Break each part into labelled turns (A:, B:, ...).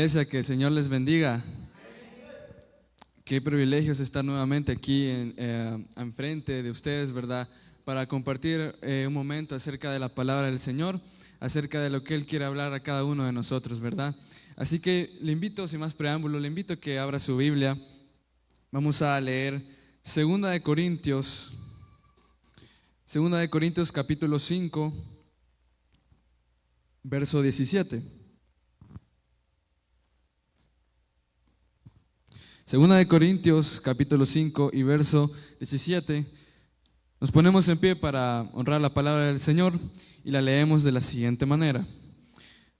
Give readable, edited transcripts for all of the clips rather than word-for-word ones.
A: Iglesia, que el Señor les bendiga. Qué privilegio es estar nuevamente aquí enfrente de ustedes, ¿verdad? Para compartir un momento acerca de la palabra del Señor, acerca de lo que Él quiere hablar a cada uno de nosotros, ¿verdad? Así que le invito, sin más preámbulo, le invito a que abra su Biblia. Vamos a leer 2 de Corintios capítulo 5, verso 17. 2 capítulo 5 y verso 17. Nos ponemos en pie para honrar la palabra del Señor y la leemos de la siguiente manera.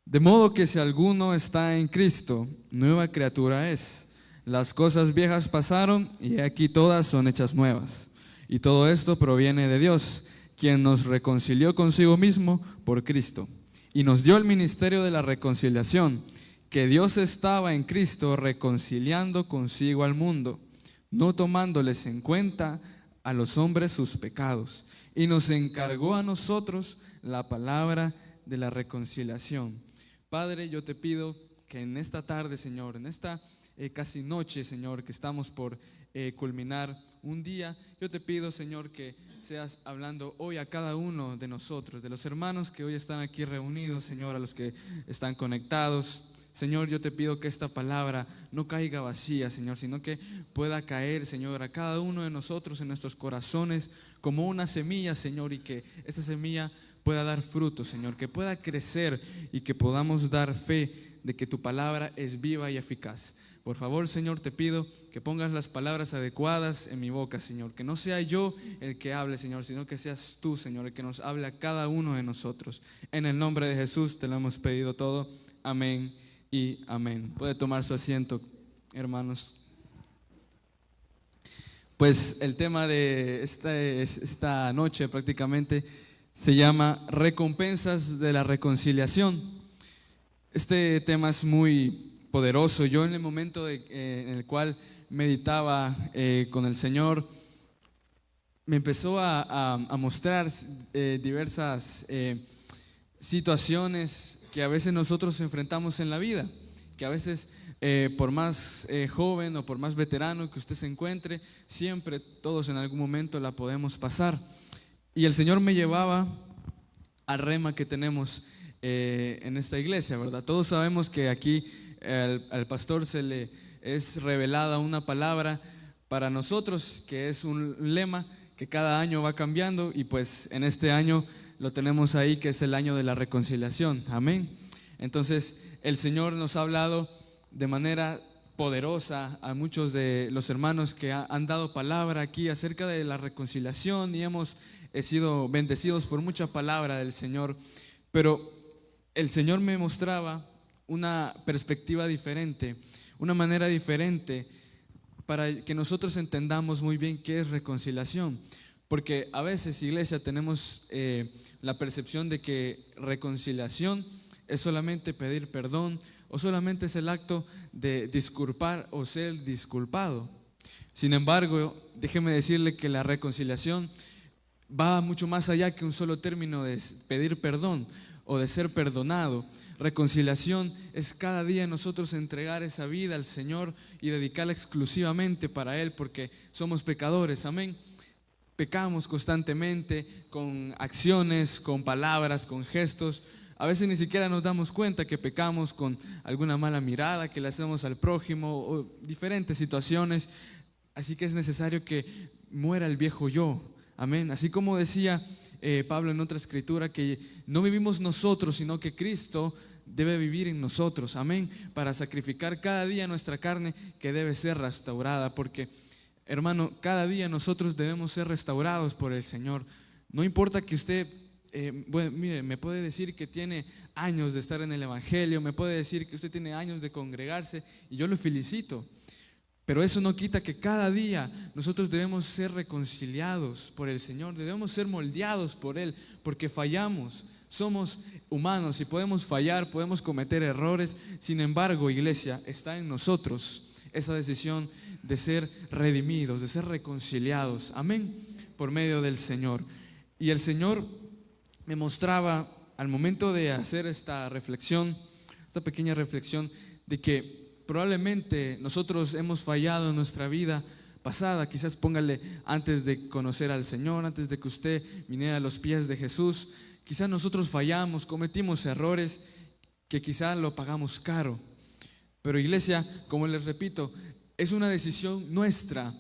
A: De modo que si alguno está en Cristo, nueva criatura es. Las cosas viejas pasaron y aquí todas son hechas nuevas. Y todo esto proviene de Dios, quien nos reconcilió consigo mismo por Cristo y nos dio el ministerio de la reconciliación, que Dios estaba en Cristo reconciliando consigo al mundo, no tomándoles en cuenta a los hombres sus pecados, y nos encargó a nosotros la palabra de la reconciliación. Padre, yo te pido que en esta tarde, Señor, en esta casi noche, Señor, que estamos por culminar un día, yo te pido, Señor, que seas hablando hoy a cada uno de nosotros, de los hermanos que hoy están aquí reunidos, Señor, a los que están conectados. Señor, yo te pido que esta palabra no caiga vacía, Señor, sino que pueda caer, Señor, a cada uno de nosotros en nuestros corazones como una semilla, Señor, y que esa semilla pueda dar fruto, Señor, que pueda crecer y que podamos dar fe de que tu palabra es viva y eficaz. Por favor, Señor, te pido que pongas las palabras adecuadas en mi boca, Señor, que no sea yo el que hable, Señor, sino que seas tú, Señor, el que nos hable a cada uno de nosotros. En el nombre de Jesús te lo hemos pedido todo. Amén y amén. Puede tomar su asiento, hermanos. Pues el tema de esta noche prácticamente se llama recompensas de la reconciliación. Este tema es muy poderoso. Yo en el momento en el cual meditaba con el Señor, me empezó a mostrar diversas situaciones que a veces nosotros enfrentamos en la vida, que a veces por más joven o por más veterano que usted se encuentre, siempre todos en algún momento la podemos pasar. Y el Señor me llevaba al rema que tenemos en esta iglesia, ¿verdad? Todos sabemos que aquí al pastor se le es revelada una palabra para nosotros, que es un lema que cada año va cambiando, y pues en este año lo tenemos ahí, que es el año de la reconciliación. Amén. Entonces el Señor nos ha hablado de manera poderosa a muchos de los hermanos que han dado palabra aquí acerca de la reconciliación, y hemos sido bendecidos por mucha palabra del Señor. Pero el Señor me mostraba una perspectiva diferente, una manera diferente para que nosotros entendamos muy bien qué es reconciliación. Porque a veces, iglesia, tenemos la percepción de que reconciliación es solamente pedir perdón, o solamente es el acto de disculpar o ser disculpado. Sin embargo, déjeme decirle que la reconciliación va mucho más allá que un solo término de pedir perdón o de ser perdonado. Reconciliación es cada día nosotros entregar esa vida al Señor y dedicarla exclusivamente para Él, porque somos pecadores. Amén. Pecamos constantemente con acciones, con palabras, con gestos. A veces ni siquiera nos damos cuenta que pecamos con alguna mala mirada que le hacemos al prójimo o diferentes situaciones. Así que es necesario que muera el viejo yo. Amén. Así como decía Pablo en otra escritura, que no vivimos nosotros, sino que Cristo debe vivir en nosotros. Amén. Para sacrificar cada día nuestra carne, que debe ser restaurada. Porque, hermano, cada día nosotros debemos ser restaurados por el Señor. No importa que usted mire, me puede decir que tiene años de estar en el Evangelio, me puede decir que usted tiene años de congregarse, y yo lo felicito, pero eso no quita que cada día nosotros debemos ser reconciliados por el Señor, debemos ser moldeados por Él, porque fallamos, somos humanos y podemos fallar, podemos cometer errores. Sin embargo, iglesia, está en nosotros esa decisión de ser redimidos, de ser reconciliados, amén, por medio del Señor. Y el Señor me mostraba al momento de hacer esta reflexión, esta pequeña reflexión, de que probablemente nosotros hemos fallado en nuestra vida pasada. Quizás póngale, antes de conocer al Señor, antes de que usted viniera a los pies de Jesús, quizás nosotros fallamos, cometimos errores que quizás lo pagamos caro. Pero iglesia, como les repito, es una decisión nuestra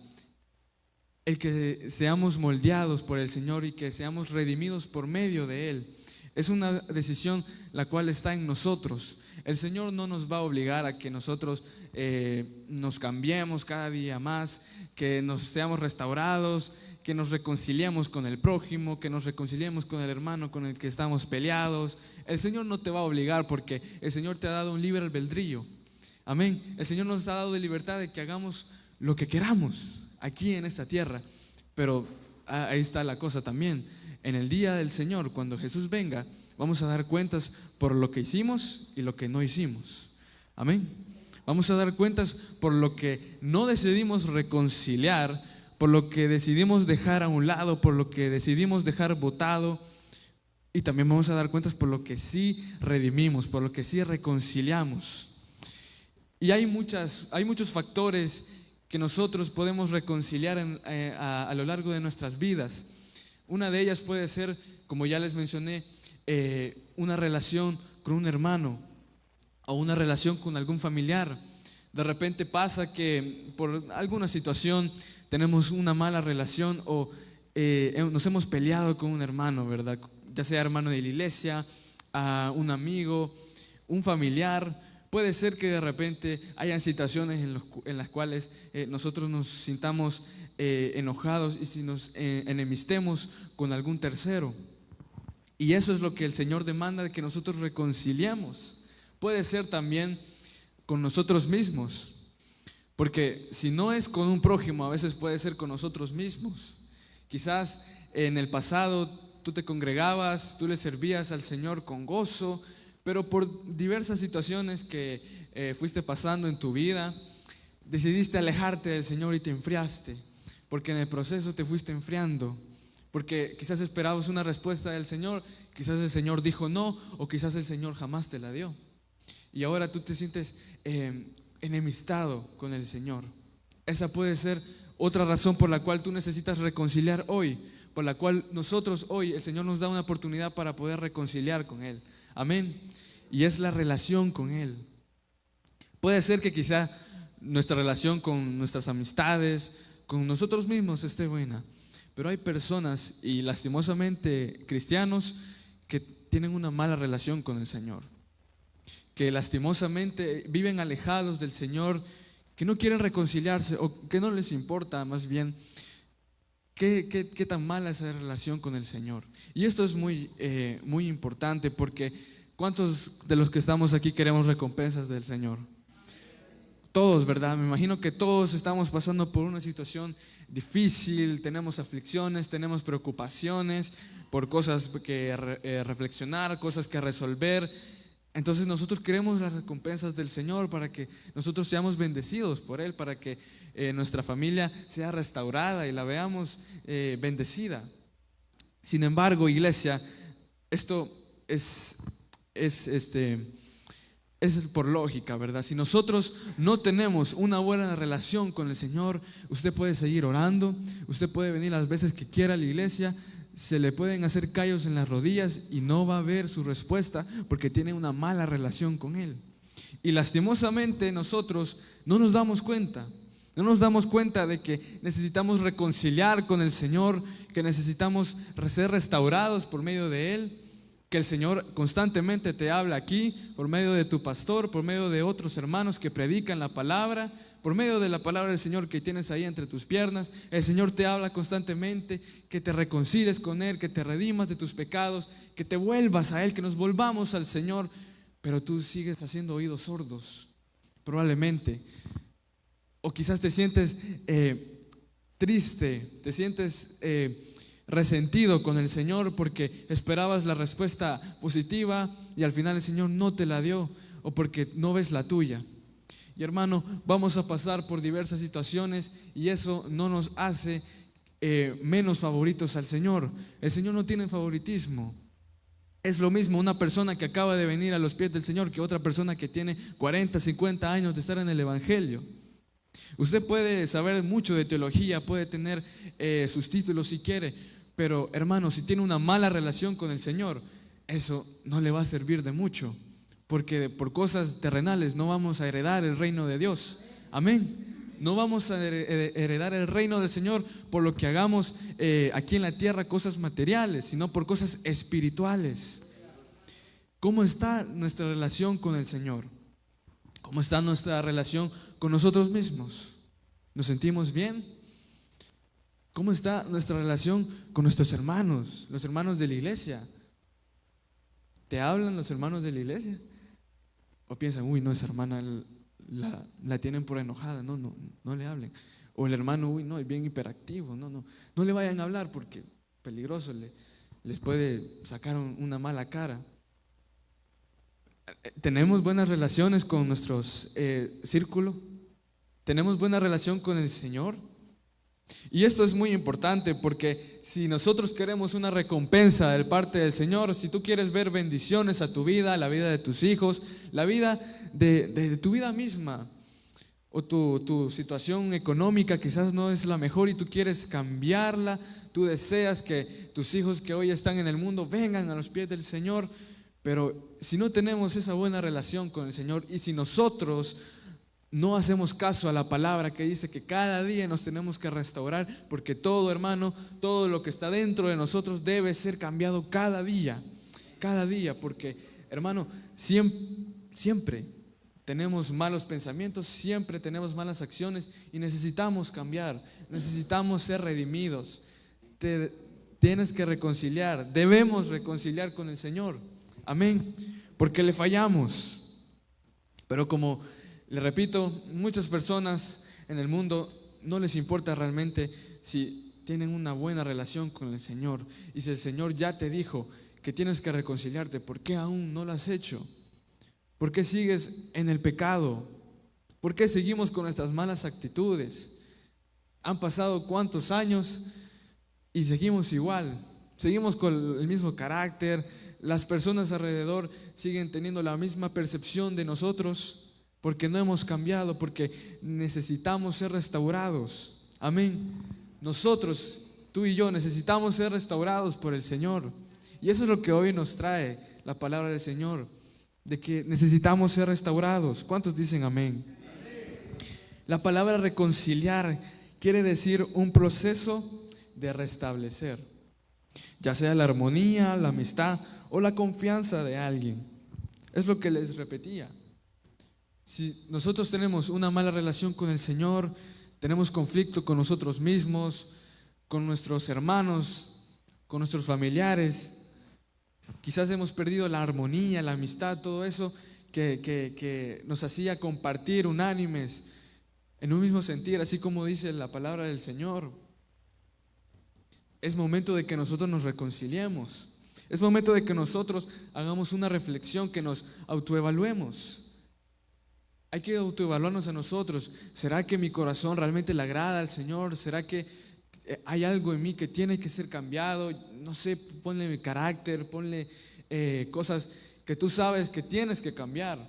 A: el que seamos moldeados por el Señor y que seamos redimidos por medio de Él. Es una decisión la cual está en nosotros. El Señor no nos va a obligar a que nosotros nos cambiemos cada día más, que nos seamos restaurados, que nos reconciliemos con el prójimo, que nos reconciliemos con el hermano con el que estamos peleados. El Señor no te va a obligar, porque el Señor te ha dado un libre albedrío. Amén. El Señor nos ha dado de libertad de que hagamos lo que queramos aquí en esta tierra. Pero ahí está la cosa también. En el día del Señor, cuando Jesús venga, vamos a dar cuentas por lo que hicimos y lo que no hicimos. Amén. Vamos a dar cuentas por lo que no decidimos reconciliar, por lo que decidimos dejar a un lado, por lo que decidimos dejar botado. Y también vamos a dar cuentas por lo que sí redimimos, por lo que sí reconciliamos. Y hay muchos factores que nosotros podemos reconciliar a lo largo de nuestras vidas. Una de ellas puede ser, como ya les mencioné, una relación con un hermano o una relación con algún familiar. De repente pasa que por alguna situación tenemos una mala relación o nos hemos peleado con un hermano, ¿verdad? Ya sea hermano de la iglesia, un amigo, un familiar. Puede ser que de repente hayan situaciones en las cuales nosotros nos sintamos enojados y si nos enemistemos con algún tercero. Y eso es lo que el Señor demanda, de que nosotros reconciliemos. Puede ser también con nosotros mismos, porque si no es con un prójimo, a veces puede ser con nosotros mismos. Quizás en el pasado tú te congregabas, tú le servías al Señor con gozo, pero por diversas situaciones que fuiste pasando en tu vida, decidiste alejarte del Señor y te enfriaste, porque en el proceso te fuiste enfriando, porque quizás esperabas una respuesta del Señor, quizás el Señor dijo no, o quizás el Señor jamás te la dio. Y ahora tú te sientes enemistado con el Señor. Esa puede ser otra razón por la cual tú necesitas reconciliar hoy, por la cual nosotros hoy, el Señor nos da una oportunidad para poder reconciliar con Él. Amén. Y es la relación con Él. Puede ser que quizá nuestra relación con nuestras amistades, con nosotros mismos esté buena, pero hay personas, y lastimosamente cristianos, que tienen una mala relación con el Señor, que lastimosamente viven alejados del Señor, que no quieren reconciliarse o que no les importa más bien qué tan mala es esa relación con el Señor. Y esto es muy importante, porque ¿cuántos de los que estamos aquí queremos recompensas del Señor? Todos, ¿verdad? Me imagino que todos estamos pasando por una situación difícil, tenemos aflicciones, tenemos preocupaciones por cosas que reflexionar, cosas que resolver. Entonces nosotros queremos las recompensas del Señor para que nosotros seamos bendecidos por Él, para que nuestra familia sea restaurada y la veamos bendecida. Sin embargo, iglesia, esto es por lógica, ¿verdad? Si nosotros no tenemos una buena relación con el Señor, usted puede seguir orando, usted puede venir las veces que quiera a la iglesia, se le pueden hacer callos en las rodillas y no va a ver su respuesta porque tiene una mala relación con Él. Y lastimosamente nosotros no nos damos cuenta. No nos damos cuenta de que necesitamos reconciliar con el Señor, que necesitamos ser restaurados por medio de Él, que el Señor constantemente te habla aquí por medio de tu pastor, por medio de otros hermanos que predican la palabra, por medio de la palabra del Señor que tienes ahí entre tus piernas. El Señor te habla constantemente, que te reconcilies con Él, que te redimas de tus pecados, que te vuelvas a Él, que nos volvamos al Señor, pero tú sigues haciendo oídos sordos, probablemente. O quizás te sientes triste, te sientes resentido con el Señor porque esperabas la respuesta positiva y al final el Señor no te la dio, o porque no ves la tuya. Y hermano, vamos a pasar por diversas situaciones y eso no nos hace menos favoritos al Señor. El Señor no tiene favoritismo. Es lo mismo una persona que acaba de venir a los pies del Señor que otra persona que tiene 40, 50 años de estar en el Evangelio. Usted puede saber mucho de teología, puede tener sus títulos si quiere, pero hermano, si tiene una mala relación con el Señor, eso no le va a servir de mucho, porque por cosas terrenales no vamos a heredar el reino de Dios. Amén. No vamos a heredar el reino del Señor por lo que hagamos aquí en la tierra, cosas materiales, sino por cosas espirituales. ¿Cómo está nuestra relación con el Señor? ¿Cómo está nuestra relación con nosotros mismos? ¿Nos sentimos bien? ¿Cómo está nuestra relación con nuestros hermanos, los hermanos de la iglesia? ¿Te hablan los hermanos de la iglesia? ¿O piensan, uy, no, esa hermana la tienen por enojada? No le hablen. O el hermano, uy, no, es bien hiperactivo, no le vayan a hablar porque peligroso, les puede sacar una mala cara. ¿Tenemos buenas relaciones con nuestros círculo? ¿Tenemos buena relación con el Señor? Y esto es muy importante porque si nosotros queremos una recompensa de parte del Señor, si tú quieres ver bendiciones a tu vida, la vida de tus hijos, la vida de tu vida misma, o tu situación económica quizás no es la mejor y tú quieres cambiarla, tú deseas que tus hijos que hoy están en el mundo vengan a los pies del Señor, pero si no tenemos esa buena relación con el Señor y si nosotros no hacemos caso a la palabra que dice que cada día nos tenemos que restaurar, porque todo, hermano, todo lo que está dentro de nosotros debe ser cambiado cada día, porque, hermano, siempre tenemos malos pensamientos, siempre tenemos malas acciones y necesitamos cambiar, necesitamos ser redimidos. Tienes que reconciliar, debemos reconciliar con el Señor, amén, porque le fallamos, pero como le repito, muchas personas en el mundo no les importa realmente si tienen una buena relación con el Señor. Y si el Señor ya te dijo que tienes que reconciliarte, ¿por qué aún no lo has hecho? ¿Por qué sigues en el pecado? ¿Por qué seguimos con nuestras malas actitudes? Han pasado cuántos años y seguimos igual, seguimos con el mismo carácter, las personas alrededor siguen teniendo la misma percepción de nosotros. Porque no hemos cambiado, porque necesitamos ser restaurados. Amén. Nosotros, tú y yo, necesitamos ser restaurados por el Señor. Y eso es lo que hoy nos trae la palabra del Señor, de que necesitamos ser restaurados. ¿Cuántos dicen amén? La palabra reconciliar quiere decir un proceso de restablecer, ya sea la armonía, la amistad o la confianza de alguien. Es lo que les repetía. Si nosotros tenemos una mala relación con el Señor, tenemos conflicto con nosotros mismos, con nuestros hermanos, con nuestros familiares, quizás hemos perdido la armonía, la amistad, todo eso que nos hacía compartir unánimes en un mismo sentir, así como dice la palabra del Señor. Es momento de que nosotros nos reconciliemos, es momento de que nosotros hagamos una reflexión, que nos autoevaluemos. Hay que autoevaluarnos a nosotros. ¿Será que mi corazón realmente le agrada al Señor? ¿Será que hay algo en mí que tiene que ser cambiado? No sé, ponle mi carácter, ponle cosas que tú sabes que tienes que cambiar.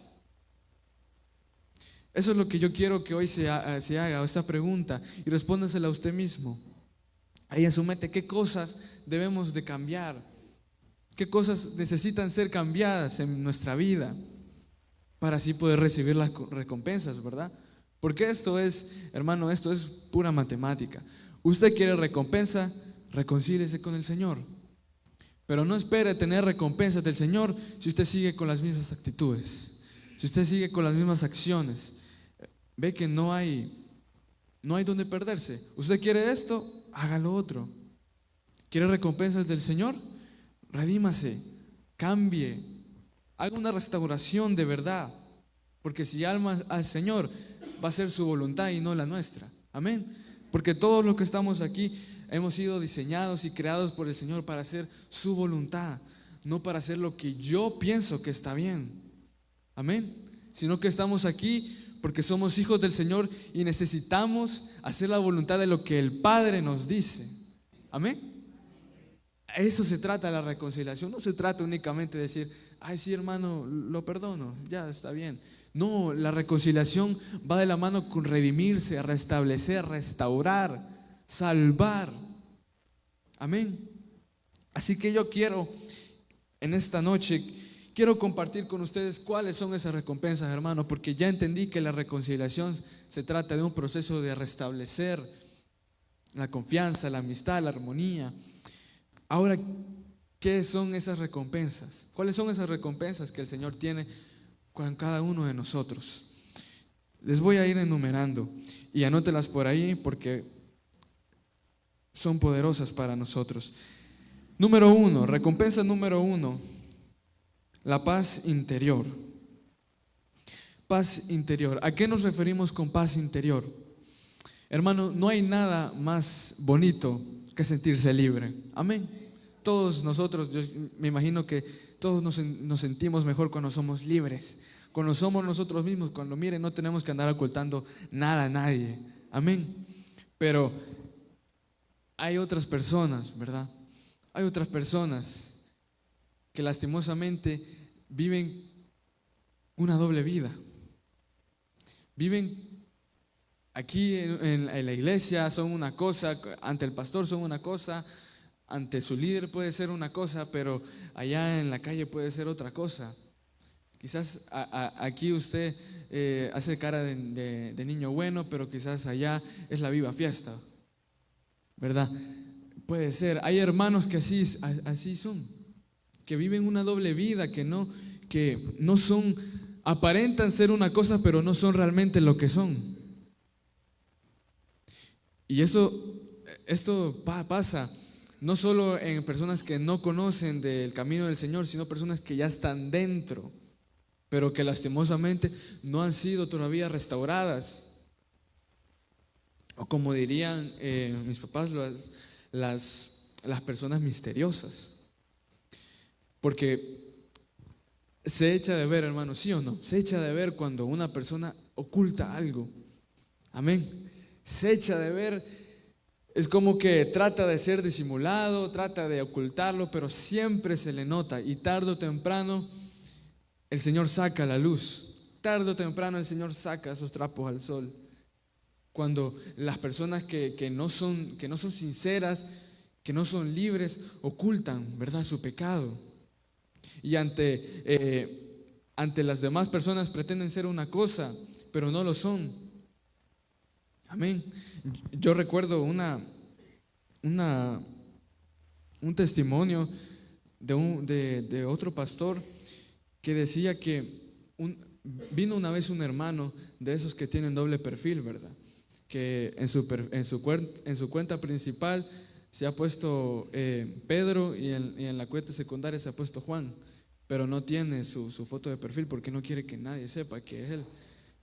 A: Eso es lo que yo quiero que hoy se haga, esa pregunta, y respóndasela a usted mismo. Ahí en su mente, ¿qué cosas debemos de cambiar? ¿Qué cosas necesitan ser cambiadas en nuestra vida para así poder recibir las recompensas, verdad? Porque esto es, hermano, esto es pura matemática. Usted quiere recompensa, reconcíliese con el Señor. Pero no espere tener recompensas del Señor si usted sigue con las mismas actitudes, si usted sigue con las mismas acciones. Ve que no hay donde perderse. Usted quiere esto, haga lo otro. ¿Quiere recompensas del Señor? Redímase, cambie. Haga una restauración de verdad, porque si alma al Señor, va a ser su voluntad y no la nuestra. Amén. Porque todos los que estamos aquí hemos sido diseñados y creados por el Señor para hacer su voluntad, no para hacer lo que yo pienso que está bien. Amén. Sino que estamos aquí porque somos hijos del Señor y necesitamos hacer la voluntad de lo que el Padre nos dice. Amén. eso se trata la reconciliación. No se trata únicamente de decir, ay, sí, hermano, lo perdono, ya está bien. No, la reconciliación va de la mano con redimirse, restablecer, restaurar, salvar. Amén. Así que yo quiero, en esta noche, quiero compartir con ustedes cuáles son esas recompensas, hermano, porque ya entendí que la reconciliación se trata de un proceso de restablecer la confianza, la amistad, la armonía. Ahora, ¿qué son esas recompensas? ¿Cuáles son esas recompensas que el Señor tiene con cada uno de nosotros? Les voy a ir enumerando y anótelas por ahí porque son poderosas para nosotros. Número 1, recompensa número 1, la paz interior. Paz interior. ¿A qué nos referimos con paz interior? Hermano, no hay nada más bonito que sentirse libre. Amén. Todos nosotros, yo me imagino que todos nos sentimos mejor cuando somos libres, cuando somos nosotros mismos, cuando miren, no tenemos que andar ocultando nada a nadie. Amén. Pero hay otras personas, ¿verdad? Hay otras personas que lastimosamente viven una doble vida. Viven aquí en la iglesia, son una cosa, ante el pastor son una cosa, ante su líder puede ser una cosa, pero allá en la calle puede ser otra cosa. Quizás aquí usted hace cara de niño bueno, pero quizás allá es la viva fiesta, ¿verdad? Puede ser. Hay hermanos que así son, que viven una doble vida, que no son, aparentan ser una cosa, pero no son realmente lo que son. Y esto pasa no solo en personas que no conocen del camino del Señor, sino personas que ya están dentro, pero que lastimosamente no han sido todavía restauradas. O como dirían mis papás, las personas misteriosas. Porque se echa de ver, hermano, ¿sí o no? Se echa de ver cuando una persona oculta algo. Amén. Se echa de ver. Es como que trata de ser disimulado, trata de ocultarlo, pero siempre se le nota y tarde o temprano el Señor saca la luz. Tarde o temprano el Señor saca esos trapos al sol. Cuando las personas que no son sinceras, que no son libres, ocultan, ¿verdad?, su pecado. Y ante las demás personas pretenden ser una cosa, pero no lo son. Amén. Yo recuerdo un testimonio de otro pastor que decía que vino una vez un hermano de esos que tienen doble perfil, ¿verdad? Que en su cuenta principal se ha puesto Pedro y en la cuenta secundaria se ha puesto Juan, pero no tiene su foto de perfil porque no quiere que nadie sepa que es él,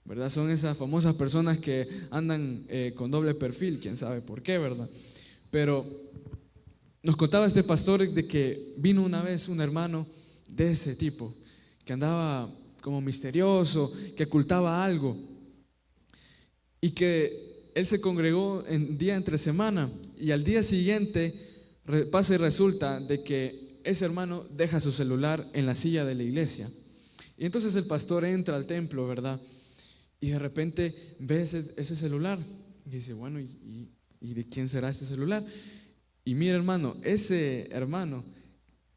A: ¿verdad? Son esas famosas personas que andan con doble perfil, quién sabe por qué, ¿verdad? Pero nos contaba este pastor de que vino una vez un hermano de ese tipo, que andaba como misterioso, que ocultaba algo, y que él se congregó en día entre semana, y al día siguiente pasa y resulta de que ese hermano deja su celular en la silla de la iglesia. Y entonces el pastor entra al templo, ¿verdad? Y de repente ve ese celular y dice, bueno, ¿y de quién será este celular? Y mira, hermano, ese hermano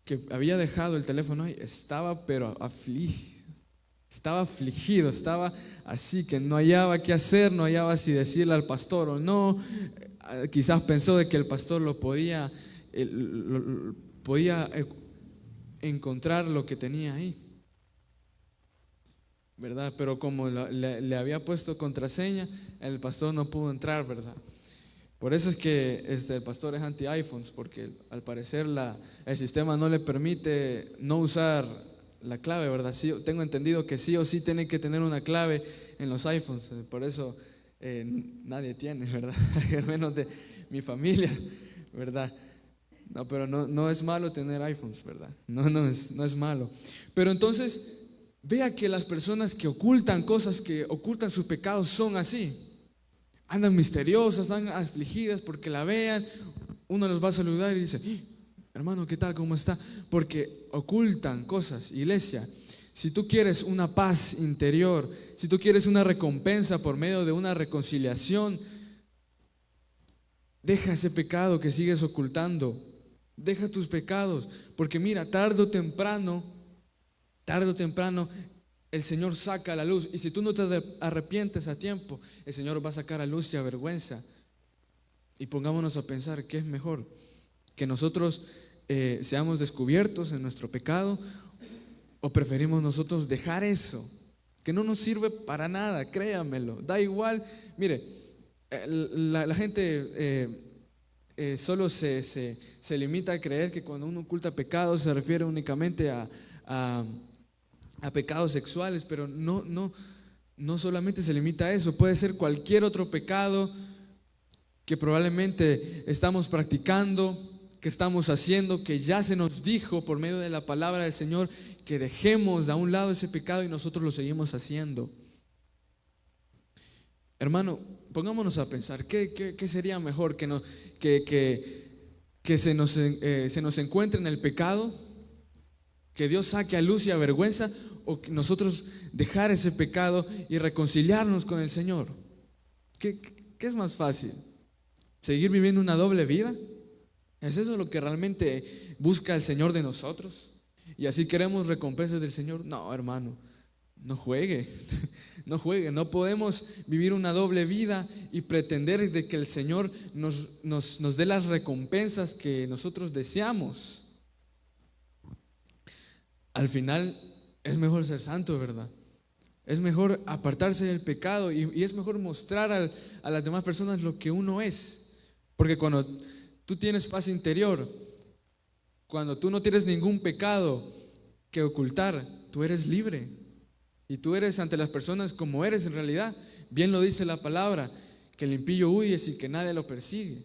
A: que había dejado el teléfono ahí estaba pero afligido, estaba así que no hallaba qué hacer, no hallaba si decirle al pastor o no. Quizás pensó de que el pastor lo podía encontrar lo que tenía ahí, ¿verdad? Pero como le había puesto contraseña, el pastor no pudo entrar, ¿verdad? Por eso es que el pastor es anti-iPhones, porque al parecer el sistema no le permite no usar la clave, ¿verdad? Sí, tengo entendido que sí o sí tiene que tener una clave en los iPhones, por eso nadie tiene, ¿verdad? Al menos de mi familia, ¿verdad? No, pero no es malo tener iPhones, ¿verdad? No es malo. Pero entonces, vea que las personas que ocultan cosas, que ocultan sus pecados, son así. Andan misteriosas, andan afligidas porque la vean. Uno los va a saludar y dice, Hermano, ¿qué tal? ¿Cómo está? Porque ocultan cosas. Iglesia, si tú quieres una paz interior, si tú quieres una recompensa por medio de una reconciliación, deja ese pecado que sigues ocultando. Deja tus pecados, porque mira, tarde o temprano, el Señor saca a la luz. Y si tú no te arrepientes a tiempo, el Señor va a sacar a luz y a vergüenza. Y pongámonos a pensar, ¿qué es mejor? Que nosotros seamos descubiertos en nuestro pecado, o preferimos nosotros dejar eso, que no nos sirve para nada, créamelo, da igual. Mire, la gente solo se limita a creer que cuando uno oculta pecados se refiere únicamente a pecados sexuales, pero no solamente se limita a eso, puede ser cualquier otro pecado que probablemente estamos practicando, que estamos haciendo, que ya se nos dijo por medio de la palabra del Señor que dejemos a un lado ese pecado y nosotros lo seguimos haciendo. Hermano, pongámonos a pensar, ¿qué sería mejor? Que se nos encuentre en el pecado, que Dios saque a luz y a vergüenza, o que nosotros dejar ese pecado y reconciliarnos con el Señor. ¿Qué es más fácil? ¿Seguir viviendo una doble vida? ¿Es eso lo que realmente busca el Señor de nosotros? ¿Y así queremos recompensas del Señor? No, hermano, no juegue, no juegue. No podemos vivir una doble vida y pretender de que el Señor nos dé las recompensas que nosotros deseamos. Al final es mejor ser santo, ¿verdad? Es mejor apartarse del pecado y es mejor mostrar a las demás personas lo que uno es. Porque cuando tú tienes paz interior, cuando tú no tienes ningún pecado que ocultar, tú eres libre. Y tú eres ante las personas como eres en realidad. Bien lo dice la palabra, que el impío huye y que nadie lo persigue,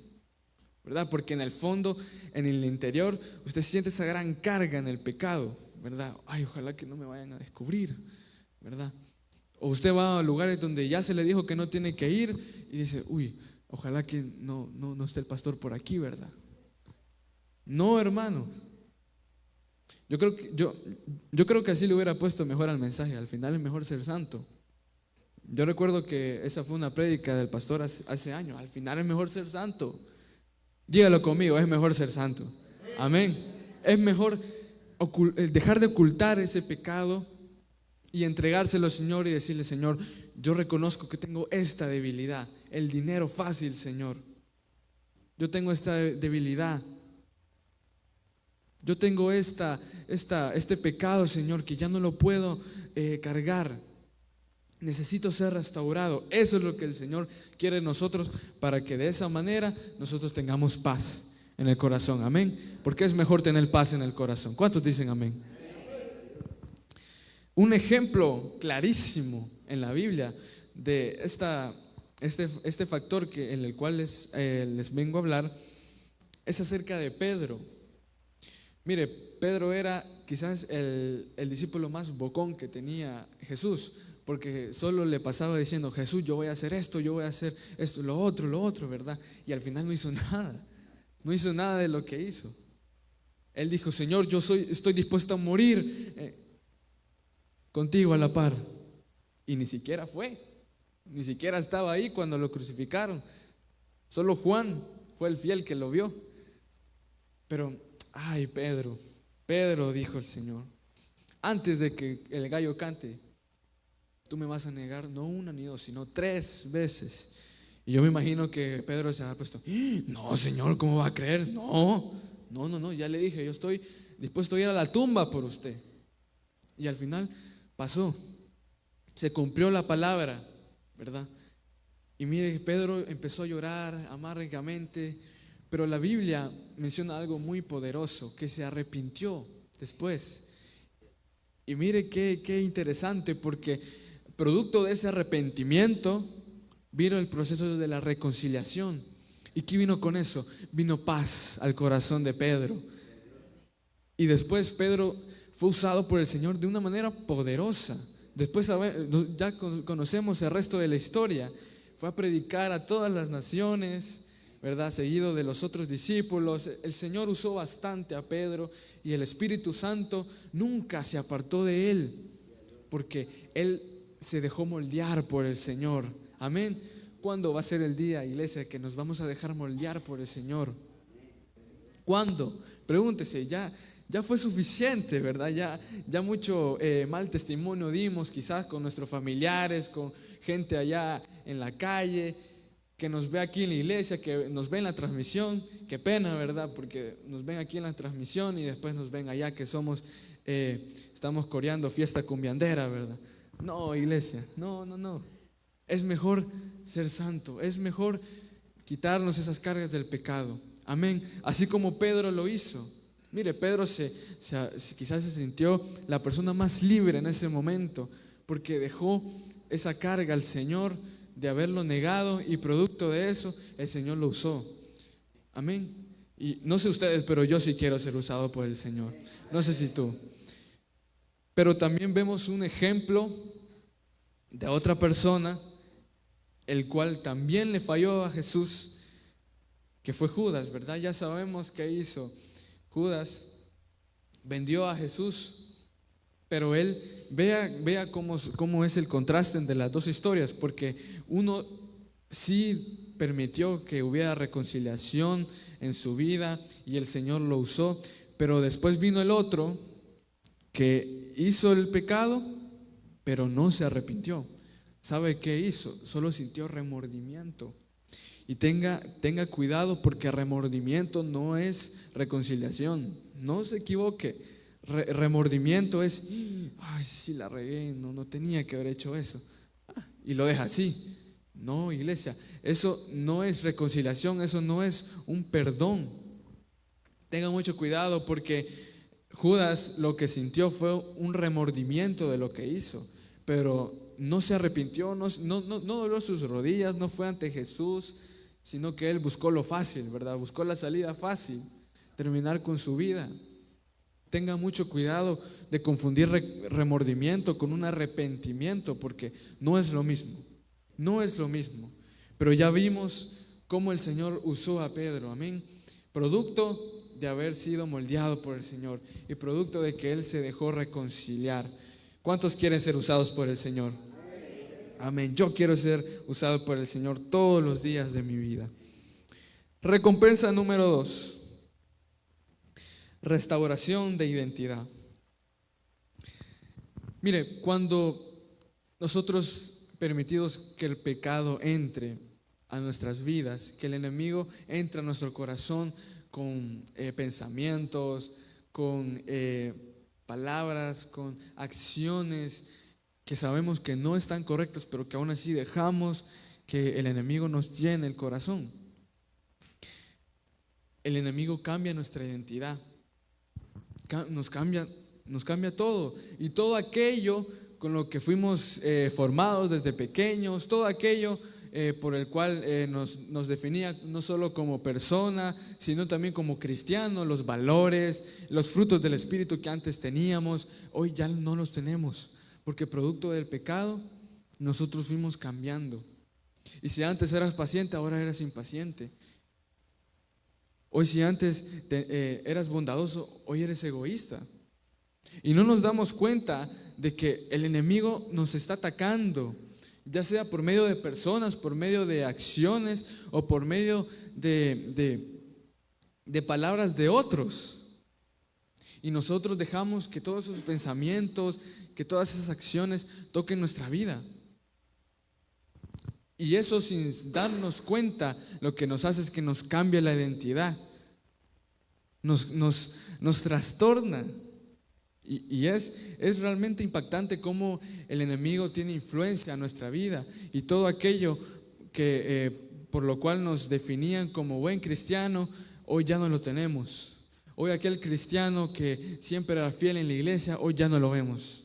A: ¿verdad? Porque en el fondo, en el interior, usted siente esa gran carga en el pecado, ¿verdad? Ay, ojalá que no me vayan a descubrir, ¿verdad? O usted va a lugares donde ya se le dijo que no tiene que ir y dice, uy, ojalá que no esté el pastor por aquí, ¿verdad? No, hermanos. Yo creo que así le hubiera puesto mejor al mensaje. Al final es mejor ser santo. Yo recuerdo que esa fue una prédica del pastor hace años. Al final es mejor ser santo. Dígalo conmigo, es mejor ser santo. Amén. Es mejor dejar de ocultar ese pecado y entregárselo al Señor y decirle, Señor, yo reconozco que tengo esta debilidad. El dinero fácil, Señor. Yo tengo esta debilidad. Yo tengo este pecado, Señor, que ya no lo puedo cargar. Necesito ser restaurado. Eso es lo que el Señor quiere de nosotros, para que de esa manera nosotros tengamos paz en el corazón. Amén. Porque es mejor tener paz en el corazón. ¿Cuántos dicen amén? Un ejemplo clarísimo en la Biblia de este factor en el cual les vengo a hablar es acerca de Pedro. Mire, Pedro era quizás el discípulo más bocón que tenía Jesús, porque solo le pasaba diciendo, Jesús, yo voy a hacer esto, yo voy a hacer esto, lo otro, ¿verdad? Y al final no hizo nada de lo que hizo. Él dijo, Señor, estoy dispuesto a morir contigo a la par. Y ni siquiera estaba ahí cuando lo crucificaron. Solo Juan fue el fiel que lo vio. Pero, ay, Pedro, dijo el Señor, antes de que el gallo cante, tú me vas a negar no una ni dos, sino 3 veces. Y yo me imagino que Pedro se ha puesto, no, Señor, ¿cómo va a creer? No, ya le dije, yo estoy dispuesto a ir a la tumba por usted. Y al final pasó, se cumplió la palabra, ¿verdad? Y mire, Pedro empezó a llorar amargamente, pero la Biblia menciona algo muy poderoso, que se arrepintió después. Y mire qué interesante, porque producto de ese arrepentimiento vino el proceso de la reconciliación. ¿Y qué vino con eso? Vino paz al corazón de Pedro. Y después Pedro fue usado por el Señor de una manera poderosa. Después ya conocemos el resto de la historia. Fue a predicar a todas las naciones, ¿verdad? Seguido de los otros discípulos. El Señor usó bastante a Pedro y el Espíritu Santo nunca se apartó de él, porque él se dejó moldear por el Señor. Amén. ¿Cuándo va a ser el día, iglesia, que nos vamos a dejar moldear por el Señor? ¿Cuándo? Pregúntese, ya fue suficiente, ¿verdad? Ya mucho mal testimonio dimos, quizás con nuestros familiares, con gente allá en la calle, que nos ve aquí en la iglesia, que nos ve en la transmisión. Qué pena, ¿verdad? Porque nos ven aquí en la transmisión y después nos ven allá que estamos coreando fiesta cumbiandera, ¿verdad? No, iglesia, no. Es mejor ser santo, es mejor quitarnos esas cargas del pecado. Amén. Así como Pedro lo hizo. Mire, Pedro quizás se sintió la persona más libre en ese momento, porque dejó esa carga al Señor de haberlo negado, y producto de eso el Señor lo usó. Amén. Y no sé ustedes, pero yo sí quiero ser usado por el Señor. No sé si tú. Pero también vemos un ejemplo de otra persona, el cual también le falló a Jesús, que fue Judas, ¿verdad? Ya sabemos qué hizo. Judas vendió a Jesús, pero él, vea cómo es el contraste entre las dos historias, porque uno sí permitió que hubiera reconciliación en su vida y el Señor lo usó, pero después vino el otro que hizo el pecado, pero no se arrepintió. ¿Sabe qué hizo? Solo sintió remordimiento. Y tenga cuidado, porque remordimiento no es reconciliación. No se equivoque. Remordimiento es, ay, sí la regué, no tenía que haber hecho eso. Y lo deja así. No, iglesia, eso no es reconciliación, eso no es un perdón. Tenga mucho cuidado, porque Judas lo que sintió fue un remordimiento de lo que hizo, pero no se arrepintió, no dobló sus rodillas, no fue ante Jesús, sino que él buscó lo fácil, ¿verdad? Buscó la salida fácil, terminar con su vida. Tenga mucho cuidado de confundir remordimiento con un arrepentimiento, porque no es lo mismo, no es lo mismo. Pero ya vimos cómo el Señor usó a Pedro, amén, producto de haber sido moldeado por el Señor y producto de que él se dejó reconciliar. ¿Cuántos quieren ser usados por el Señor? Amén. Yo quiero ser usado por el Señor todos los días de mi vida. Recompensa número 2. Restauración de identidad. Mire, cuando nosotros permitimos que el pecado entre a nuestras vidas, que el enemigo entre a nuestro corazón con pensamientos, con palabras, con acciones que sabemos que no están correctas, pero que aún así dejamos que el enemigo nos llene el corazón. El enemigo cambia nuestra identidad, nos cambia todo, y todo aquello con lo que fuimos formados desde pequeños, todo aquello por el cual nos definía no solo como persona, sino también como cristiano, los valores, los frutos del Espíritu que antes teníamos, hoy ya no los tenemos, porque producto del pecado nosotros fuimos cambiando. Y si antes eras paciente, ahora eras impaciente. Hoy si antes eras bondadoso, hoy eres egoísta. Y no nos damos cuenta de que el enemigo nos está atacando, ya sea por medio de personas, por medio de acciones o por medio de palabras de otros. Y nosotros dejamos que todos esos pensamientos, que todas esas acciones toquen nuestra vida. Y eso, sin darnos cuenta, lo que nos hace es que nos cambia la identidad, nos trastorna. Y es realmente impactante cómo el enemigo tiene influencia en nuestra vida, y todo aquello que por lo cual nos definían como buen cristiano, hoy ya no lo tenemos. Hoy aquel cristiano que siempre era fiel en la iglesia, hoy ya no lo vemos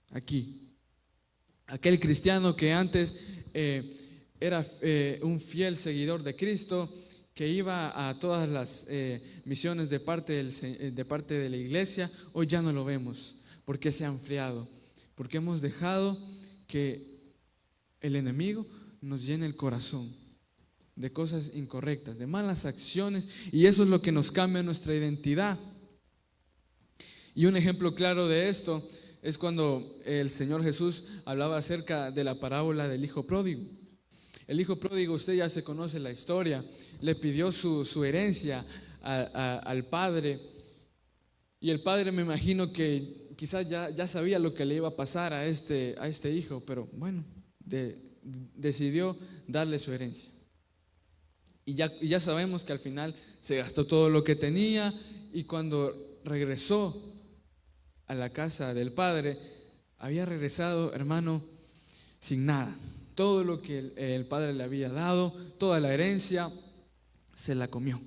A: aquí. Aquel cristiano que antes era un fiel seguidor de Cristo, que iba a todas las misiones de parte de la iglesia, hoy ya no lo vemos, porque se ha enfriado, porque hemos dejado que el enemigo nos llene el corazón de cosas incorrectas, de malas acciones, y eso es lo que nos cambia nuestra identidad. Y un ejemplo claro de esto es cuando el Señor Jesús hablaba acerca de la parábola del hijo pródigo. El hijo pródigo, usted ya se conoce la historia, le pidió su herencia al padre, y el padre, me imagino que quizás ya sabía lo que le iba a pasar a este hijo, pero bueno, decidió darle su herencia. Y ya sabemos que al final se gastó todo lo que tenía, y cuando regresó a la casa del padre, había regresado, hermano, sin nada. Todo lo que el padre le había dado, toda la herencia, se la comió.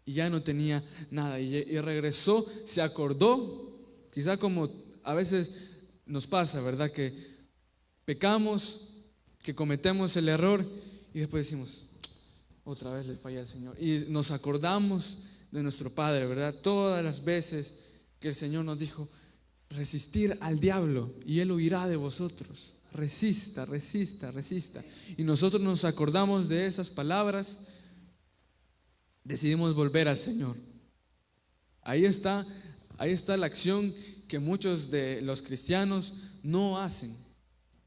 A: Y ya no tenía nada. Y regresó, se acordó, quizá como a veces nos pasa, ¿verdad? Que pecamos, que cometemos el error y después decimos, otra vez le falla al Señor. Y nos acordamos de nuestro Padre, ¿verdad? Todas las veces que el Señor nos dijo, resistir al diablo y él huirá de vosotros. Resista, resista, resista. Y nosotros nos acordamos de esas palabras, decidimos volver al Señor. Ahí está la acción que muchos de los cristianos no hacen,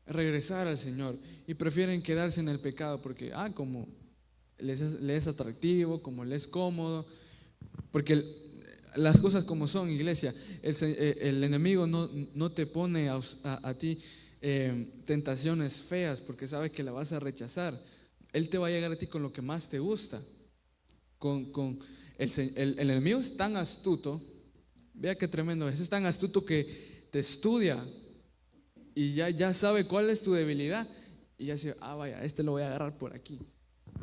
A: regresar al Señor, y prefieren quedarse en el pecado porque como les es atractivo, como les es cómodo, porque las cosas como son, iglesia, el enemigo no te pone a ti tentaciones feas porque sabe que la vas a rechazar. Él te va a llegar a ti con lo que más te gusta. El enemigo es tan astuto, vea qué tremendo es tan astuto que te estudia y ya sabe cuál es tu debilidad, y ya dice, vaya, este lo voy a agarrar por aquí,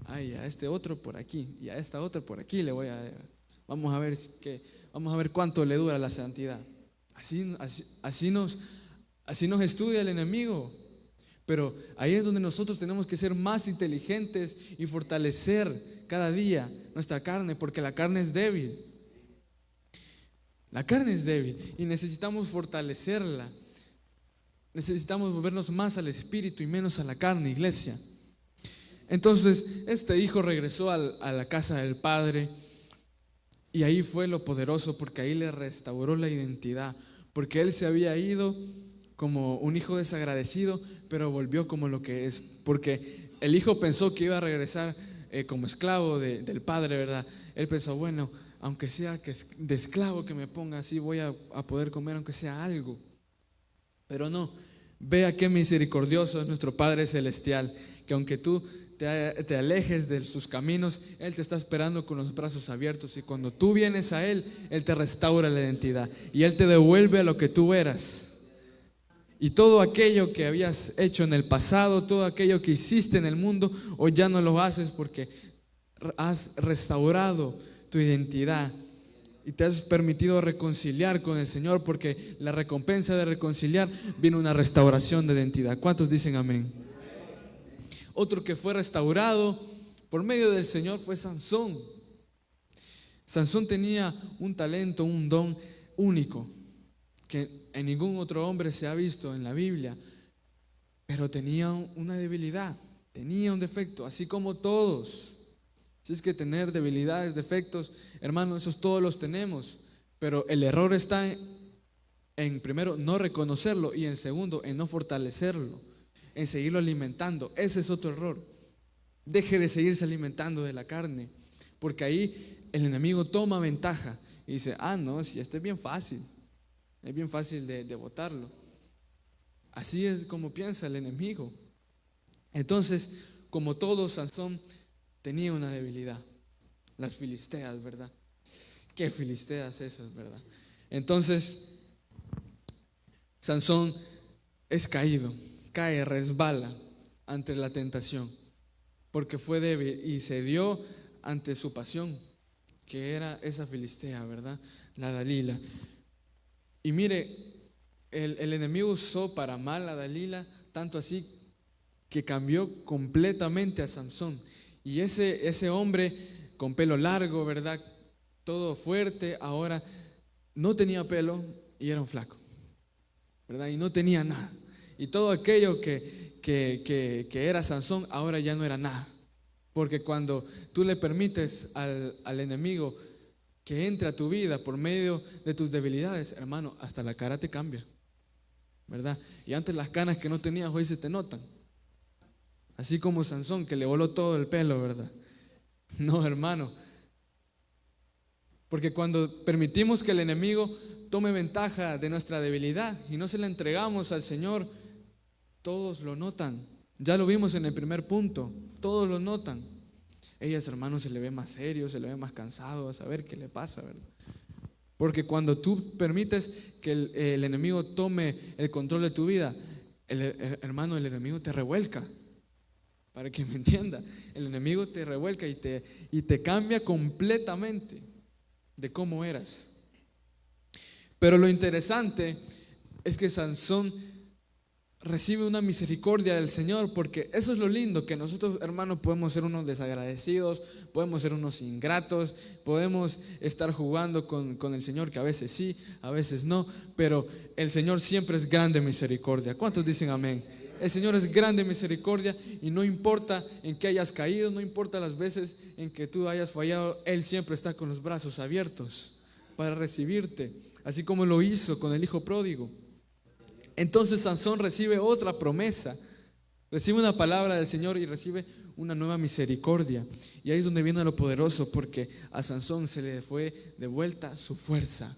A: a este otro por aquí, y a esta otra por aquí le voy a... Vamos a ver cuánto le dura la santidad. Así nos estudia el enemigo. Pero ahí es donde nosotros tenemos que ser más inteligentes y fortalecer cada día nuestra carne, porque la carne es débil. La carne es débil y necesitamos fortalecerla. Necesitamos volvernos más al espíritu y menos a la carne, iglesia. Entonces, este hijo regresó a la casa del padre, y ahí fue lo poderoso, porque ahí le restauró la identidad, porque él se había ido como un hijo desagradecido, pero volvió como lo que es, porque el hijo pensó que iba a regresar como esclavo del padre, ¿verdad? Él pensó, bueno, aunque sea que de esclavo que me ponga, así voy a poder comer aunque sea algo. Pero no, vea qué misericordioso es nuestro Padre Celestial, que aunque tú te alejes de sus caminos, Él te está esperando con los brazos abiertos, y cuando tú vienes a Él, Él te restaura la identidad y Él te devuelve a lo que tú eras. Y todo aquello que habías hecho en el pasado, todo aquello que hiciste en el mundo, hoy ya no lo haces porque has restaurado tu identidad y te has permitido reconciliar con el Señor, porque la recompensa de reconciliar viene una restauración de identidad. ¿Cuántos dicen amén? Otro que fue restaurado por medio del Señor fue Sansón. Sansón tenía un talento, un don único que en ningún otro hombre se ha visto en la Biblia, pero tenía una debilidad, tenía un defecto, así como todos. Si es que tener debilidades, defectos, hermanos, esos todos los tenemos, pero el error está en primero no reconocerlo, y en segundo en no fortalecerlo, en seguirlo alimentando. Ese es otro error. Deje de seguirse alimentando de la carne, porque ahí el enemigo toma ventaja y dice, no, si este es bien fácil de botarlo. Así es como piensa el enemigo. Entonces, como todo, Sansón tenía una debilidad, las filisteas, ¿verdad? ¿Qué filisteas esas, verdad? Entonces, Sansón es caído, cae, resbala ante la tentación, porque fue débil y cedió ante su pasión, que era esa filistea, ¿verdad? La Dalila. Y mire, el enemigo usó para mal a Dalila, tanto así que cambió completamente a Sansón. Y ese hombre con pelo largo, ¿verdad? Todo fuerte, ahora no tenía pelo y era un flaco, ¿verdad? Y no tenía nada. Y todo aquello que era Sansón ahora ya no era nada. Porque cuando tú le permites al enemigo que entre a tu vida por medio de tus debilidades, hermano, hasta la cara te cambia, ¿verdad? Y antes las canas que no tenías hoy se te notan. Así como Sansón, que le voló todo el pelo, ¿verdad? No, hermano. Porque cuando permitimos que el enemigo tome ventaja de nuestra debilidad y no se la entregamos al Señor, todos lo notan. Ya lo vimos en el primer punto, todos lo notan. Ellas, hermano, se le ve más serio, se le ve más cansado, a saber qué le pasa, ¿verdad? Porque cuando tú permites que el enemigo tome el control de tu vida, hermano, el enemigo te revuelca. Para que me entienda, el enemigo te revuelca y te cambia completamente de cómo eras. Pero lo interesante es que Sansón recibe una misericordia del Señor, porque eso es lo lindo, que nosotros, hermanos, podemos ser unos desagradecidos, podemos ser unos ingratos, podemos estar jugando con el Señor, que a veces sí, a veces no, pero el Señor siempre es grande misericordia. ¿Cuántos dicen amén? El Señor es grande misericordia y no importa en qué hayas caído, no importa las veces en que tú hayas fallado, Él siempre está con los brazos abiertos para recibirte, así como lo hizo con el hijo pródigo. Entonces Sansón recibe otra promesa, recibe una palabra del Señor y recibe una nueva misericordia. Y ahí es donde viene lo poderoso, porque a Sansón se le fue de vuelta su fuerza.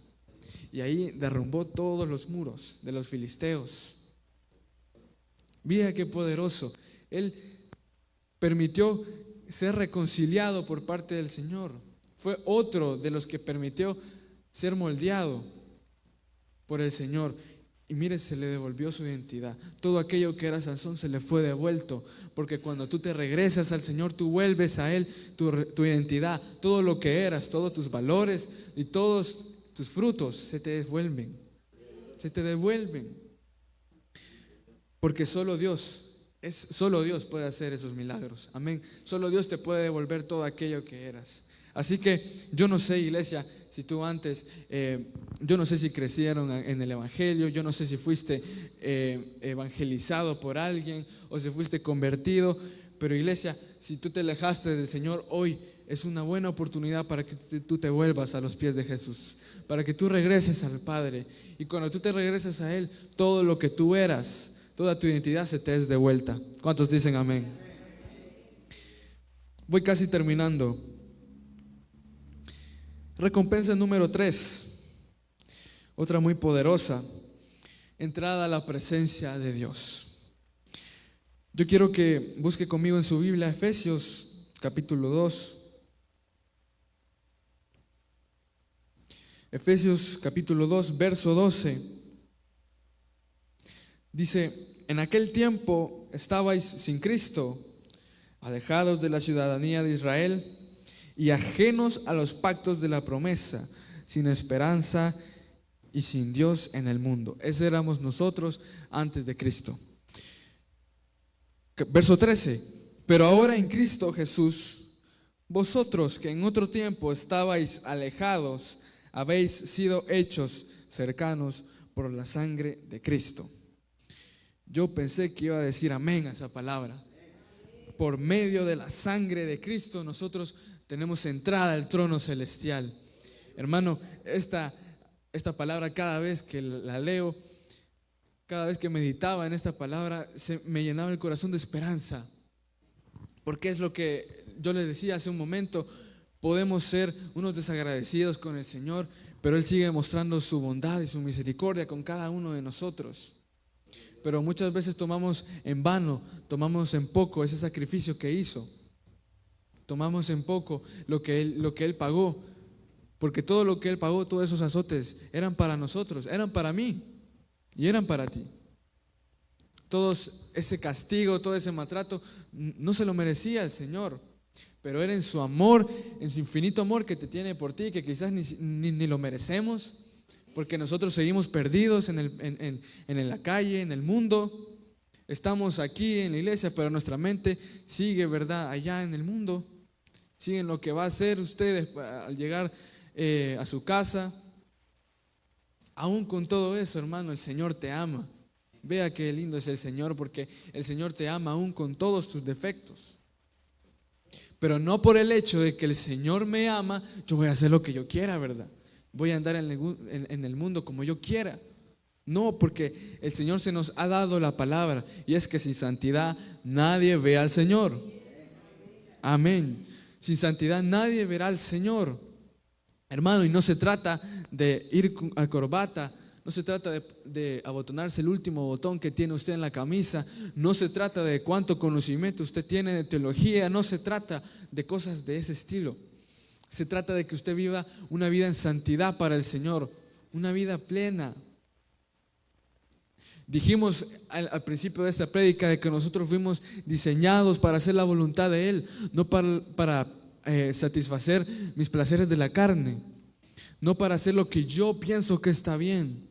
A: Y ahí derrumbó todos los muros de los filisteos. Mira qué poderoso. Él permitió ser reconciliado por parte del Señor. Fue otro de los que permitió ser moldeado por el Señor. Y mire, se le devolvió su identidad. Todo aquello que era Sansón se le fue devuelto. Porque cuando tú te regresas al Señor, tú vuelves a Él tu identidad. Todo lo que eras, todos tus valores y todos tus frutos se te devuelven. Se te devuelven. Porque solo Dios puede hacer esos milagros. Amén. Solo Dios te puede devolver todo aquello que eras. Así que yo no sé, iglesia, si tú antes, yo no sé si crecieron en el Evangelio, yo no sé si fuiste evangelizado por alguien o si fuiste convertido, pero iglesia, si tú te alejaste del Señor, hoy es una buena oportunidad para que tú te vuelvas a los pies de Jesús, para que tú regreses al Padre. Y cuando tú te regreses a Él, todo lo que tú eras, toda tu identidad se te es de vuelta. ¿Cuántos dicen amén? Voy casi terminando. Recompensa número 3, otra muy poderosa, entrada a la presencia de Dios. Yo quiero que busque conmigo en su Biblia Efesios capítulo 2. Efesios capítulo 2, verso 12. Dice: en aquel tiempo estabais sin Cristo, alejados de la ciudadanía de Israel y ajenos a los pactos de la promesa, sin esperanza y sin Dios en el mundo. Ese éramos nosotros antes de Cristo. Verso 13. Pero ahora en Cristo Jesús, vosotros que en otro tiempo estabais alejados, habéis sido hechos cercanos por la sangre de Cristo. Yo pensé que iba a decir amén a esa palabra. Por medio de la sangre de Cristo nosotros tenemos entrada al trono celestial. Hermano, esta palabra, cada vez que la leo, cada vez que meditaba en esta palabra, me llenaba el corazón de esperanza. Porque es lo que yo le decía hace un momento: podemos ser unos desagradecidos con el Señor, pero Él sigue mostrando su bondad y su misericordia con cada uno de nosotros. Pero muchas veces tomamos en vano, tomamos en poco ese sacrificio que hizo. Tomamos en poco lo que Él pagó, porque todo lo que Él pagó, todos esos azotes, eran para nosotros, eran para mí y eran para ti. Todo ese castigo, todo ese maltrato, no se lo merecía el Señor, pero era en su amor, en su infinito amor que te tiene por ti, que quizás ni lo merecemos, porque nosotros seguimos perdidos en la calle, en el mundo. Estamos aquí en la iglesia, pero nuestra mente sigue, ¿verdad?, allá en el mundo. Sigue en lo que va a hacer ustedes al llegar a su casa. Aún con todo eso, hermano, el Señor te ama. Vea qué lindo es el Señor, porque el Señor te ama aún con todos tus defectos. Pero no por el hecho de que el Señor me ama, yo voy a hacer lo que yo quiera, ¿verdad? Voy a andar en el mundo como yo quiera. No, porque el Señor se nos ha dado la palabra, y es que sin santidad nadie ve al Señor. Amén. Sin santidad nadie verá al Señor. Hermano, y no se trata de ir a corbata, no se trata de abotonarse el último botón que tiene usted en la camisa, no se trata de cuánto conocimiento usted tiene de teología, no se trata de cosas de ese estilo. Se trata de que usted viva una vida en santidad para el Señor, una vida plena. Dijimos al principio de esta prédica de que nosotros fuimos diseñados para hacer la voluntad de Él, no para satisfacer mis placeres de la carne, no para hacer lo que yo pienso que está bien.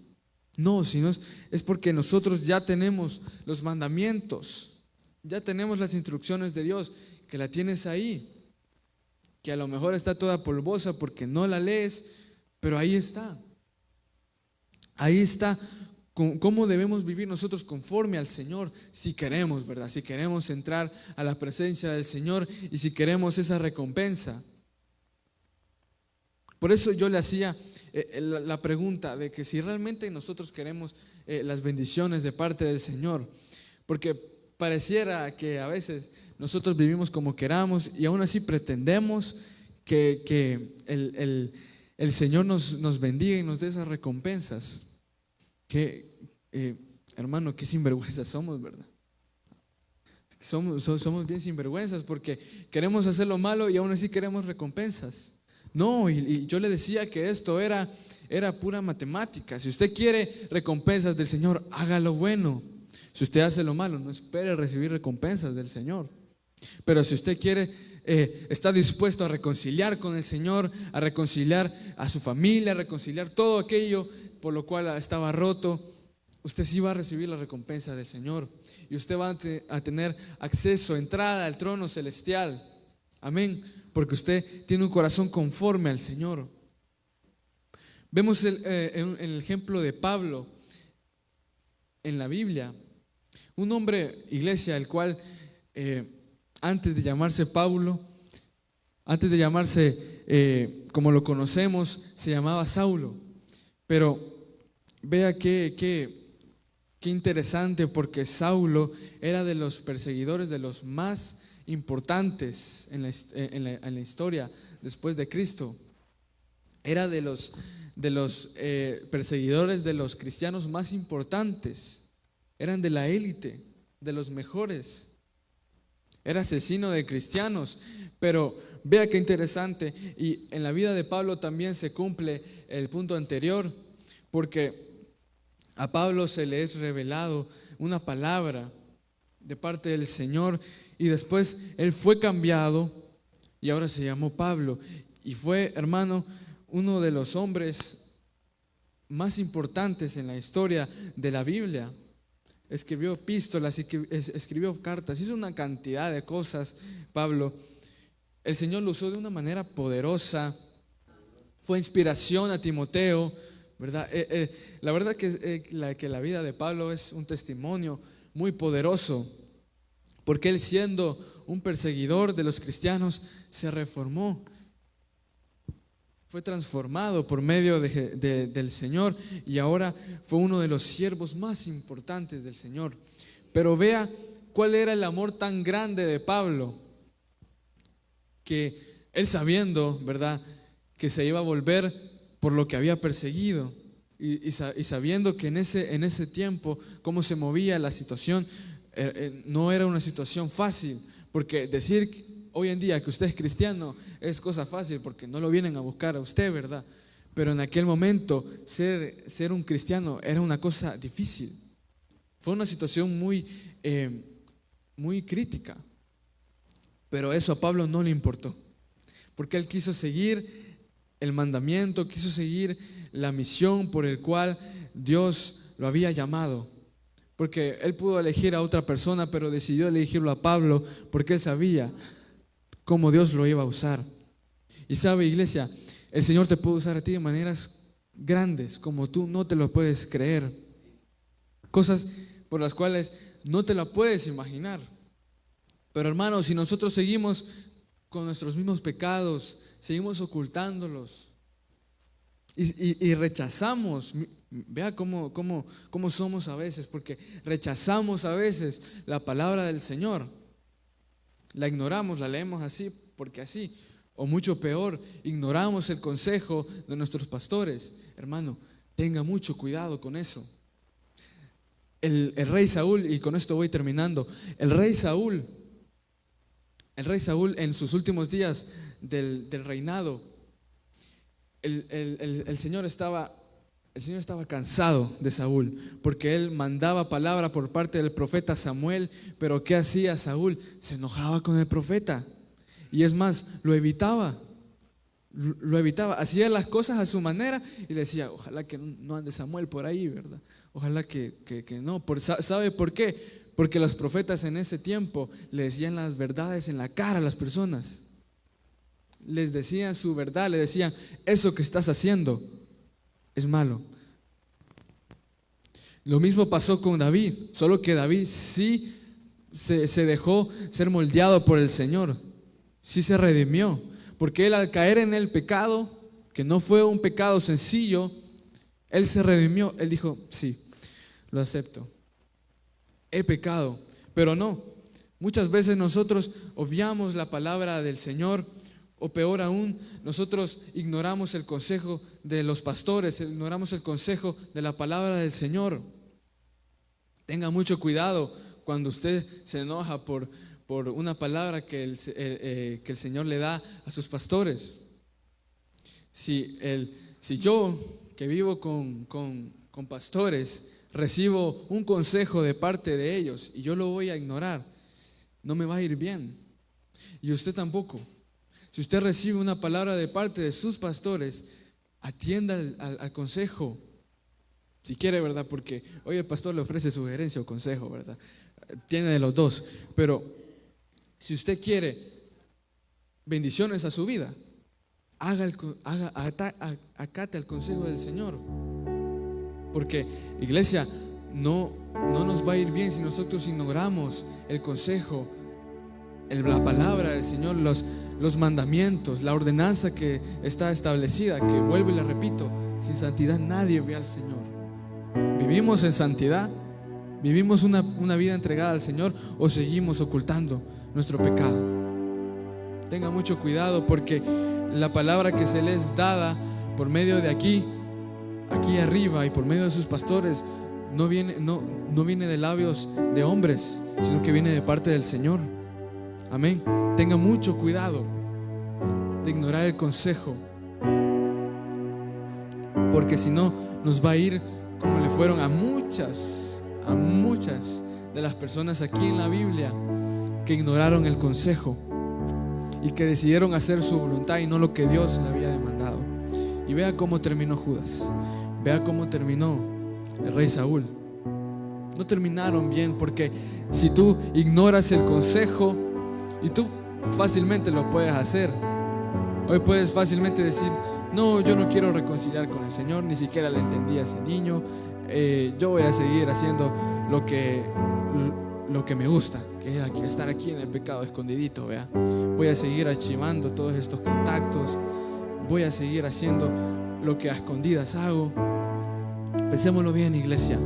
A: No, sino es porque nosotros ya tenemos los mandamientos, ya tenemos las instrucciones de Dios, que la tienes ahí, que a lo mejor está toda polvosa porque no la lees, pero ahí está. Ahí está cómo debemos vivir nosotros conforme al Señor, si queremos, ¿verdad? Si queremos entrar a la presencia del Señor y si queremos esa recompensa. Por eso yo le hacía la pregunta de que si realmente nosotros queremos las bendiciones de parte del Señor, porque pareciera que a veces nosotros vivimos como queramos y aún así pretendemos que el Señor nos bendiga y nos dé esas recompensas. Hermano, qué sinvergüenzas somos, ¿verdad? Somos bien sinvergüenzas porque queremos hacer lo malo y aún así queremos recompensas. No, y yo le decía que esto era pura matemática. Si usted quiere recompensas del Señor, haga lo bueno. Si usted hace lo malo, no espere recibir recompensas del Señor. Pero si usted quiere, está dispuesto a reconciliar con el Señor, a reconciliar a su familia, a reconciliar todo aquello por lo cual estaba roto, usted sí va a recibir la recompensa del Señor. Y usted va a tener acceso, entrada al trono celestial. Amén. Porque usted tiene un corazón conforme al Señor. Vemos el ejemplo de Pablo en la Biblia. Un hombre, iglesia, el cual antes de llamarse Pablo, antes de llamarse como lo conocemos, se llamaba Saulo. Pero vea qué interesante, porque Saulo era de los perseguidores, de los más importantes en la historia después de Cristo. Era de los perseguidores de los cristianos más importantes. Eran de la élite, de los mejores. Era asesino de cristianos. Pero vea qué interesante, y en la vida de Pablo también se cumple el punto anterior, porque a Pablo se le es revelado una palabra de parte del Señor, y después él fue cambiado y ahora se llamó Pablo, y fue, hermano, uno de los hombres más importantes en la historia de la Biblia. Escribió epístolas, escribió cartas, hizo una cantidad de cosas. Pablo, el Señor lo usó de una manera poderosa, fue inspiración a Timoteo, ¿verdad? La verdad que la vida de Pablo es un testimonio muy poderoso, porque él, siendo un perseguidor de los cristianos, se reformó, fue transformado por medio del Señor, y ahora fue uno de los siervos más importantes del Señor. Pero vea cuál era el amor tan grande de Pablo, que él, sabiendo, ¿verdad?, que se iba a volver por lo que había perseguido, y sabiendo que en ese tiempo cómo se movía la situación, no era una situación fácil, porque decir hoy en día que usted es cristiano es cosa fácil porque no lo vienen a buscar a usted, ¿verdad? Pero en aquel momento ser un cristiano era una cosa difícil. Fue una situación muy crítica, pero eso a Pablo no le importó, porque él quiso seguir el mandamiento, quiso seguir la misión por el cual Dios lo había llamado. Porque él pudo elegir a otra persona, pero decidió elegirlo a Pablo porque él sabía cómo Dios lo iba a usar. Y sabe, iglesia, el Señor te puede usar a ti de maneras grandes como tú no te lo puedes creer. Cosas por las cuales no te la puedes imaginar. Pero hermanos, si nosotros seguimos con nuestros mismos pecados, seguimos ocultándolos y rechazamos. Vea cómo somos a veces, porque rechazamos a veces la palabra del Señor. La ignoramos, la leemos así porque así, o mucho peor, ignoramos el consejo de nuestros pastores. Hermano, tenga mucho cuidado con eso. El rey Saúl, y con esto voy terminando, el rey Saúl en sus últimos días del reinado, el Señor estaba cansado de Saúl, porque él mandaba palabra por parte del profeta Samuel, pero ¿qué hacía Saúl? Se enojaba con el profeta, y es más, lo evitaba, hacía las cosas a su manera y le decía, ojalá que no ande Samuel por ahí, ¿verdad? Ojalá que no. ¿Sabe por qué? Porque los profetas en ese tiempo le decían las verdades en la cara a las personas. Les decían su verdad, le decían, eso que estás haciendo es malo. Lo mismo pasó con David, solo que David sí se dejó ser moldeado por el Señor, sí se redimió, porque él, al caer en el pecado, que no fue un pecado sencillo, él se redimió. Él dijo, sí, lo acepto, he pecado. Pero no, muchas veces nosotros obviamos la palabra del Señor, o peor aún, nosotros ignoramos el consejo de los pastores, ignoramos el consejo de la palabra del Señor. Tenga mucho cuidado cuando usted se enoja por una palabra que el Señor le da a sus pastores. Si yo, que vivo con pastores, recibo un consejo de parte de ellos y yo lo voy a ignorar, no me va a ir bien. Y usted tampoco. Si usted recibe una palabra de parte de sus pastores, atienda al consejo. Si quiere, ¿verdad? Porque hoy el pastor le ofrece sugerencia o consejo, ¿verdad? Tiene de los dos. Pero si usted quiere bendiciones a su vida, acate al consejo del Señor. Porque, iglesia, no nos va a ir bien si nosotros ignoramos el consejo, la palabra del Señor, los mandamientos, la ordenanza que está establecida, que vuelvo y le repito, sin santidad nadie ve al Señor. ¿Vivimos en santidad? ¿Vivimos una vida entregada al Señor o seguimos ocultando nuestro pecado? Tenga mucho cuidado, porque la palabra que se les es dada por medio de aquí arriba y por medio de sus pastores no viene de labios de hombres, sino que viene de parte del Señor. Amén. Tenga mucho cuidado de ignorar el consejo, porque si no nos va a ir como le fueron a muchas de las personas aquí en la Biblia que ignoraron el consejo y que decidieron hacer su voluntad y no lo que Dios le había demandado. Y vea cómo terminó Judas, vea cómo terminó el rey Saúl. No terminaron bien, porque si tú ignoras el consejo, y tú fácilmente lo puedes hacer, hoy puedes fácilmente decir, no, yo no quiero reconciliar con el Señor, ni siquiera le entendí a ese niño, yo voy a seguir haciendo lo que me gusta, que es estar aquí en el pecado escondidito, ¿vea? Voy a seguir archivando todos estos contactos, voy a seguir haciendo lo que a escondidas hago. Pensémoslo bien, iglesia,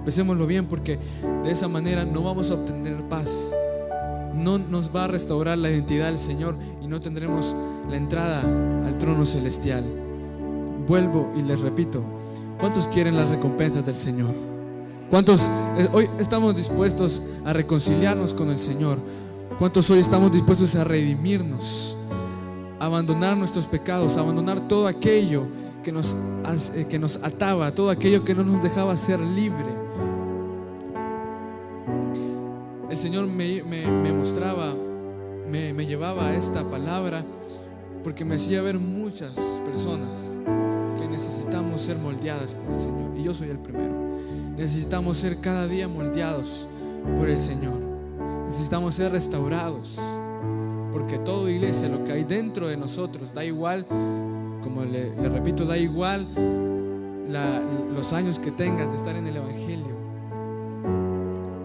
A: pensémoslo bien, porque de esa manera no vamos a obtener paz, no nos va a restaurar la identidad del Señor y no tendremos la entrada al trono celestial. Vuelvo y les repito, ¿cuántos quieren las recompensas del Señor? ¿Cuántos hoy estamos dispuestos a reconciliarnos con el Señor? ¿Cuántos hoy estamos dispuestos a redimirnos, a abandonar nuestros pecados, a abandonar todo aquello que nos ataba, todo aquello que no nos dejaba ser libre? El Señor me mostraba, me llevaba a esta palabra porque me hacía ver muchas personas que necesitamos ser moldeadas por el Señor, y yo soy el primero. Necesitamos ser cada día moldeados por el Señor. Necesitamos ser restaurados, porque todo, iglesia, lo que hay dentro de nosotros, da igual, como le repito, da igual los años que tengas de estar en el Evangelio,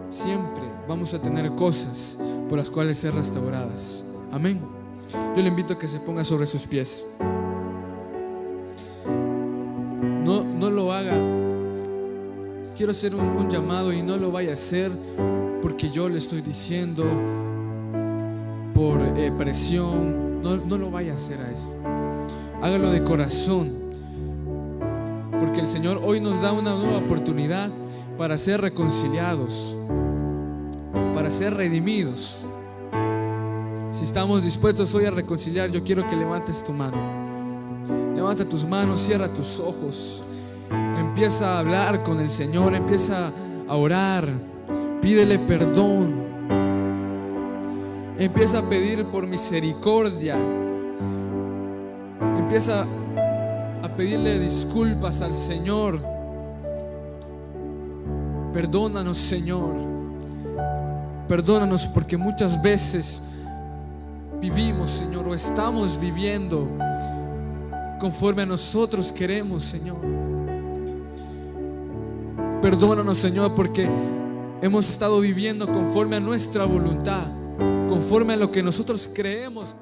A: siempre vamos a tener cosas por las cuales ser restauradas. Amén. Yo le invito a que se ponga sobre sus pies. No lo haga. Quiero hacer un llamado y no lo vaya a hacer porque yo le estoy diciendo, por presión. No lo vaya a hacer a eso. Hágalo de corazón, porque el Señor hoy nos da una nueva oportunidad para ser reconciliados, para ser redimidos. Si estamos dispuestos hoy a reconciliar, yo quiero que levantes tu mano. Levanta tus manos, cierra tus ojos, empieza a hablar con el Señor, empieza a orar, pídele perdón, empieza a pedir por misericordia, empieza a pedirle disculpas al Señor. Perdónanos, Señor, perdónanos, porque muchas veces vivimos, Señor, o estamos viviendo conforme a nosotros queremos, Señor. Perdónanos, Señor, porque hemos estado viviendo conforme a nuestra voluntad, conforme a lo que nosotros creemos